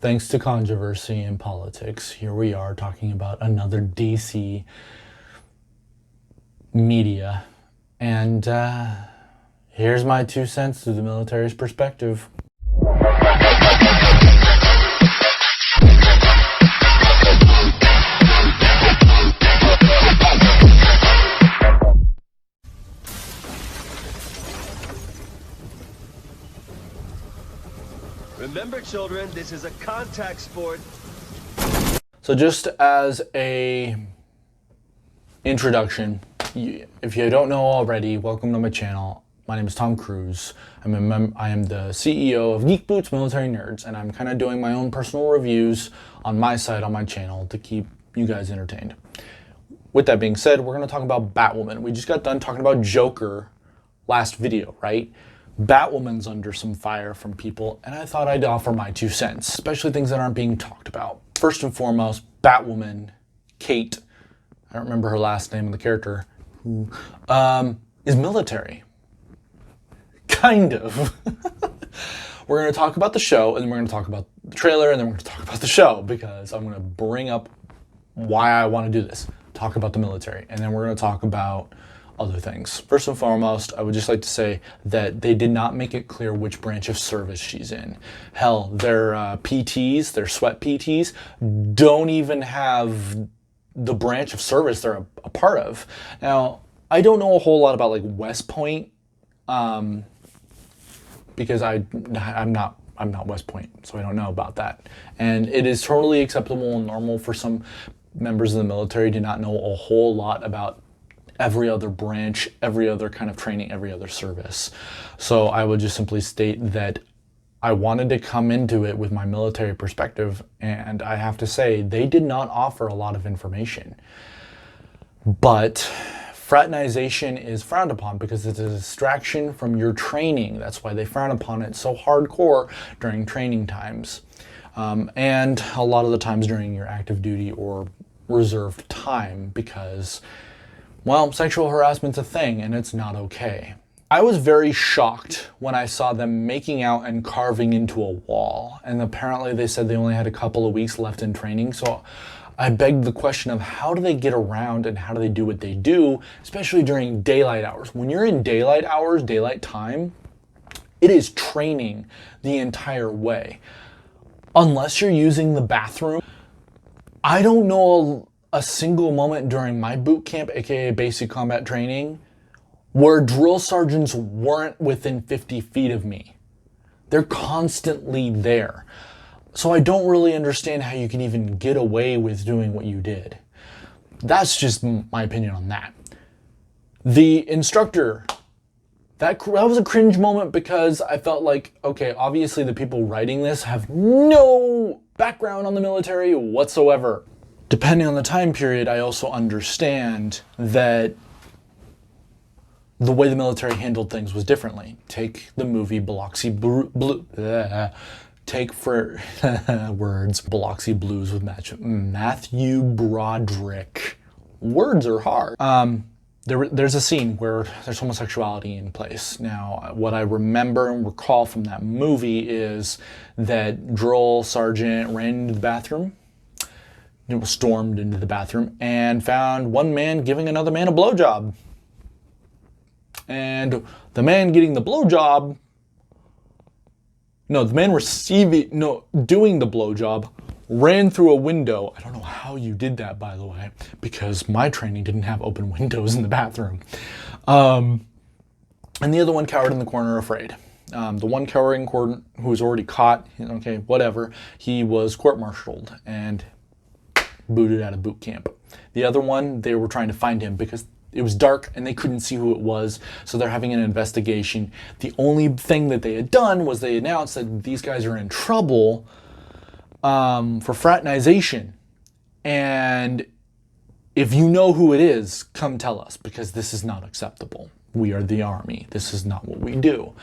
Thanks to controversy in politics, here we are talking about another DC media. And here's my 2 cents through the military's perspective. Remember, children, this is a contact sport. So just as a introduction, if you don't know already, welcome to my channel. My name is Tom Cruise. I am the CEO of Geek Boots Military Nerds, and I'm kind of doing my own personal reviews on my side on my channel to keep you guys entertained. With that being said, we're going to talk about Batwoman. We just got done talking about Joker last video, right? Batwoman's under some fire from people, and I thought I'd offer my 2 cents, especially things that aren't being talked about. First and foremost, Batwoman, Kate, I don't remember her last name of the character, is military. Kind of. We're going to talk about the show, and then we're going to talk about the trailer, and then we're going to talk about the show, because I'm going to bring up why I want to do this. Talk about the military, and then we're going to talk about other things. First and foremost, I would just like to say that they did not make it clear which branch of service she's in. Hell, their PTs, their sweat PTs, don't even have the branch of service they're a part of. Now, I don't know a whole lot about like West Point, because I'm not West Point, so I don't know about that. And it is totally acceptable and normal for some members of the military to not know a whole lot about every other branch, every other kind of training, every other service. So I would just simply state that I wanted to come into it with my military perspective, and I have to say they did not offer a lot of information. But fraternization is frowned upon because it's a distraction from your training. That's why they frown upon it so hardcore during training times. And a lot of the times during your active duty or reserved time, because well, sexual harassment's a thing, and it's not okay. I was very shocked when I saw them making out and carving into a wall, and apparently they said they only had a couple of weeks left in training, so I begged the question of how do they get around and how do they do what they do, especially during daylight hours. When you're in daylight hours, daylight time, it is training the entire way. Unless you're using the bathroom, I don't know a single moment during my boot camp, aka basic combat training, where drill sergeants weren't within 50 feet of me. They're constantly there. So I don't really understand how you can even get away with doing what you did. That's just my opinion on that. The instructor, that was a cringe moment because I felt like, okay, obviously the people writing this have no background on the military whatsoever. Depending on the time period, I also understand that the way the military handled things was differently. Take the movie Biloxi take for words, Biloxi Blues with Matthew Broderick. Words are hard. There's a scene where there's homosexuality in place. Now, what I remember and recall from that movie is that drill sergeant ran into the bathroom, stormed into the bathroom and found one man giving another man a blowjob. And the man getting the blowjob, doing the blowjob ran through a window. I don't know how you did that, by the way, because my training didn't have open windows in the bathroom. And the other one cowered in the corner afraid. The one cowering who was already caught, okay, whatever, he was court-martialed and booted out of boot camp. The other one, they were trying to find him because it was dark and they couldn't see who it was, so they're having an investigation. The only thing that they had done was they announced that these guys are in trouble for fraternization, and if you know who it is, come tell us, because this is not acceptable. We are the Army. This is not what we do.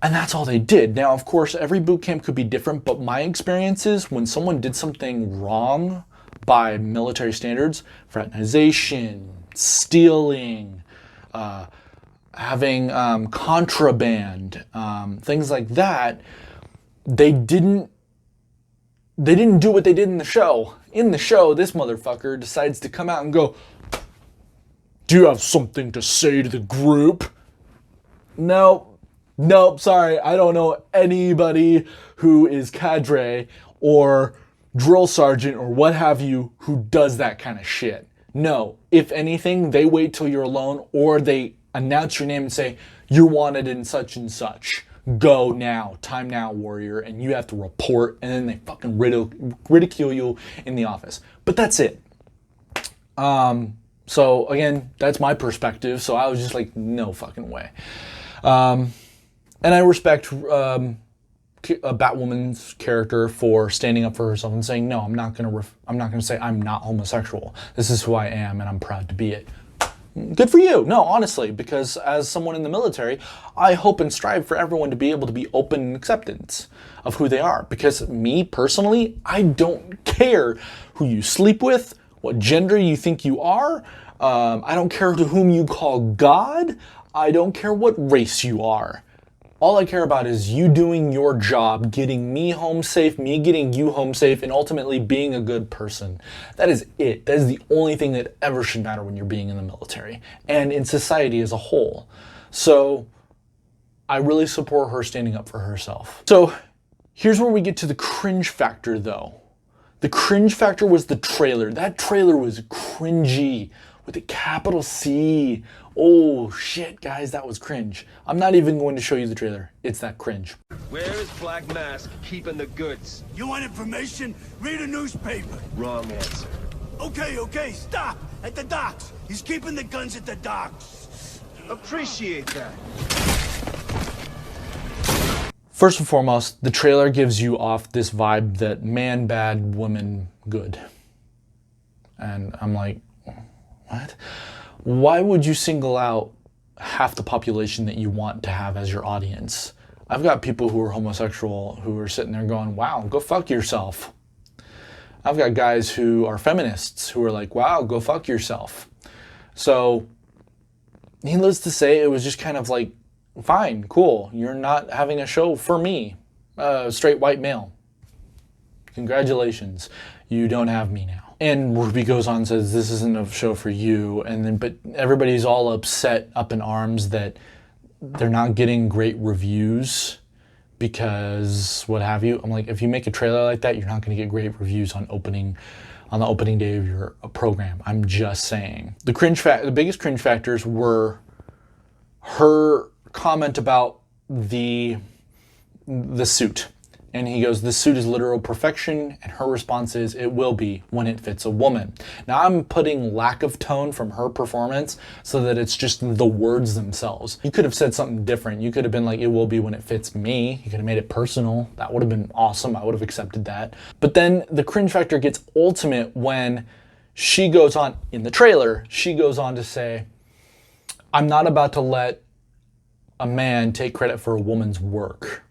And that's all they did. Now, of course, every boot camp could be different, but my experience is when someone did something wrong by military standards, fraternization, stealing, having contraband, things like that, they didn't do what they did in the show. In the show, this motherfucker decides to come out and go, "Do you have something to say to the group?" Nope, sorry. I don't know anybody who is cadre or drill sergeant or what have you who does that kind of shit. No, if anything, they wait till you're alone or they announce your name and say, "You're wanted in such and such. Go now, time now, warrior," and you have to report, and then they fucking ridicule you in the office. But that's it. So again, that's my perspective. So I was just like, no fucking way. And I respect Batwoman's character for standing up for herself and saying, "No, I'm not gonna say I'm not homosexual. This is who I am, and I'm proud to be it." Good for you. No, honestly, because as someone in the military, I hope and strive for everyone to be able to be open and acceptance of who they are. Because me personally, I don't care who you sleep with, what gender you think you are. I don't care to whom you call God. I don't care what race you are. All I care about is you doing your job, getting me home safe, me getting you home safe, and ultimately being a good person. That is it. That is the only thing that ever should matter when you're being in the military and in society as a whole. So I really support her standing up for herself. So here's where we get to the cringe factor, though. The cringe factor was the trailer. That trailer was cringy with a capital C. Oh shit, guys, that was cringe. I'm not even going to show you the trailer. It's that cringe. Where is Black Mask keeping the goods? You want information? Read a newspaper. Wrong answer. Okay, stop! At the docks. He's keeping the guns at the docks. Appreciate that. First and foremost, the trailer gives you off this vibe that man bad, woman good. And I'm like, what? Why would you single out half the population that you want to have as your audience? I've got people who are homosexual who are sitting there going, "Wow, go fuck yourself." I've got guys who are feminists who are like, "Wow, go fuck yourself." So, needless to say, it was just kind of like, fine, cool, you're not having a show for me, straight white male. Congratulations, you don't have me now. And Ruby goes on and says, "This isn't a show for you." And then, but everybody's all upset, up in arms that they're not getting great reviews because what have you. I'm like, if you make a trailer like that, you're not going to get great reviews on the opening day of your program. I'm just saying. The biggest cringe factors were her comment about the suit. And he goes, "This suit is literal perfection," and her response is, "It will be when it fits a woman." Now I'm putting lack of tone from her performance so that it's just the words themselves. You could have said something different. You could have been like, "It will be when it fits me." You could have made it personal. That would have been awesome. I would have accepted that. But then the cringe factor gets ultimate when she goes on, in the trailer, she goes on to say, "I'm not about to let a man take credit for a woman's work."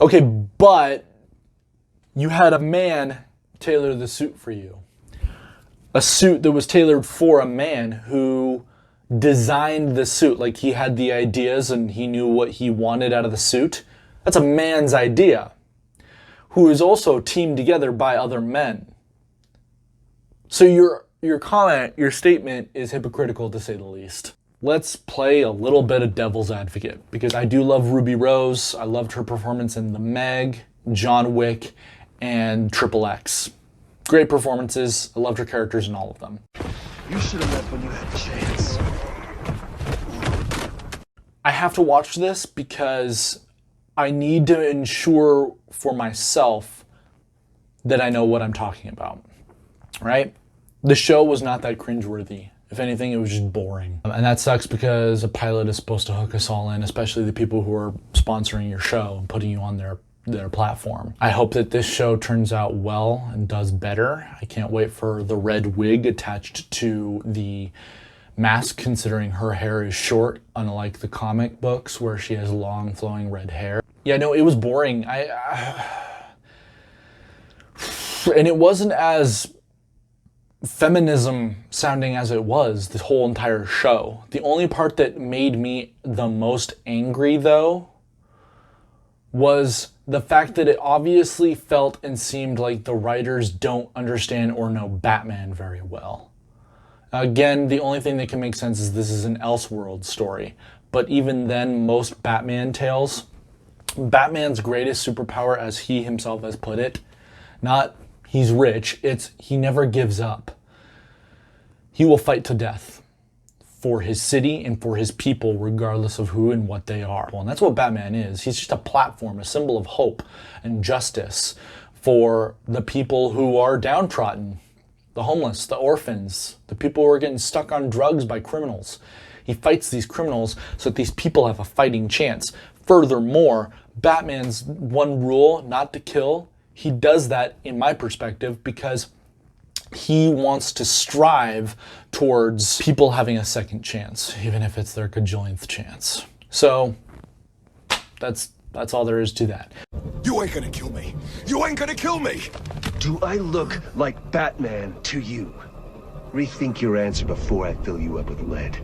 Okay, but you had a man tailor the suit for you. A suit that was tailored for a man who designed the suit. Like, he had the ideas and he knew what he wanted out of the suit. That's a man's idea, who is also teamed together by other men. So your comment, your statement is hypocritical to say the least. Let's play a little bit of devil's advocate, because I do love Ruby Rose. I loved her performance in The Meg, John Wick, and Triple X. Great performances. I loved her characters in all of them. You should have left when you had a chance. I have to watch this because I need to ensure for myself that I know what I'm talking about, right? The show was not that cringeworthy. If anything, it was just boring. And that sucks because a pilot is supposed to hook us all in, especially the people who are sponsoring your show and putting you on their platform. I hope that this show turns out well and does better. I can't wait for the red wig attached to the mask, considering her hair is short, unlike the comic books where she has long flowing red hair. Yeah, no, it was boring. And it wasn't as feminism sounding as it was, the whole entire show. The only part that made me the most angry, though, was the fact that it obviously felt and seemed like the writers don't understand or know Batman very well. Again, the only thing that can make sense is this is an Elseworld story. But even then, most Batman tales, Batman's greatest superpower, as he himself has put it, not he's rich, it's he never gives up. He will fight to death for his city and for his people, regardless of who and what they are. And that's what Batman is. He's just a platform, a symbol of hope and justice for the people who are downtrodden, the homeless, the orphans, the people who are getting stuck on drugs by criminals. He fights these criminals so that these people have a fighting chance. Furthermore, Batman's one rule, not to kill, he does that, in my perspective, because he wants to strive towards people having a second chance, even if it's their cajillionth chance. So that's all there is to that. You ain't gonna kill me. You ain't gonna kill me. Do I look like Batman to you? Rethink your answer before I fill you up with lead.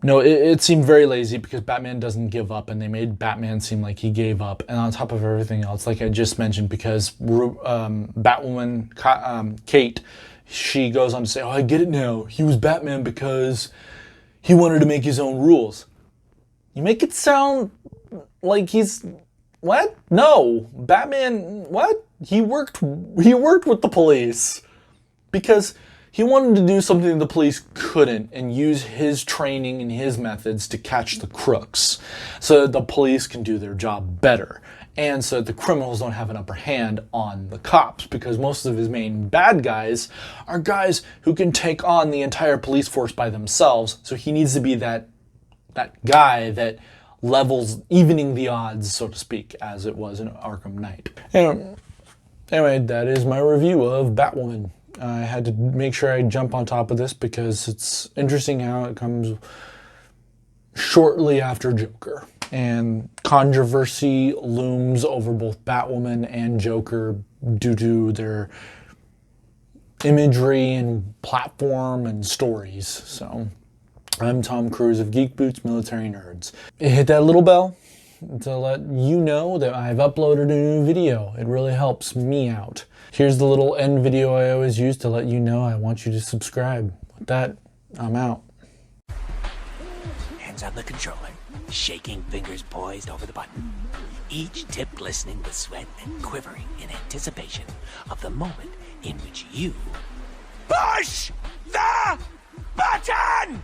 No, it seemed very lazy because Batman doesn't give up, and they made Batman seem like he gave up. And on top of everything else, like I just mentioned, because Batwoman, Kate, she goes on to say, oh, I get it now. He was Batman because he wanted to make his own rules. You make it sound like he's... What? No. Batman, what? He worked with the police because he wanted to do something the police couldn't and use his training and his methods to catch the crooks so that the police can do their job better and so that the criminals don't have an upper hand on the cops, because most of his main bad guys are guys who can take on the entire police force by themselves. So he needs to be that guy that levels, evening the odds, so to speak, as it was in Arkham Knight. Anyway, that is my review of Batwoman. I had to make sure I jump on top of this because it's interesting how it comes shortly after Joker. And controversy looms over both Batwoman and Joker due to their imagery and platform and stories. So I'm Tom Cruise of Geek Boots Military Nerds. Hit that little bell to let you know that I've uploaded a new video. It really helps me out. Here's the little end video I always use to let you know I want you to subscribe. With that, I'm out. Hands on the controller, shaking fingers poised over the button. Each tip glistening with sweat and quivering in anticipation of the moment in which you Push the button!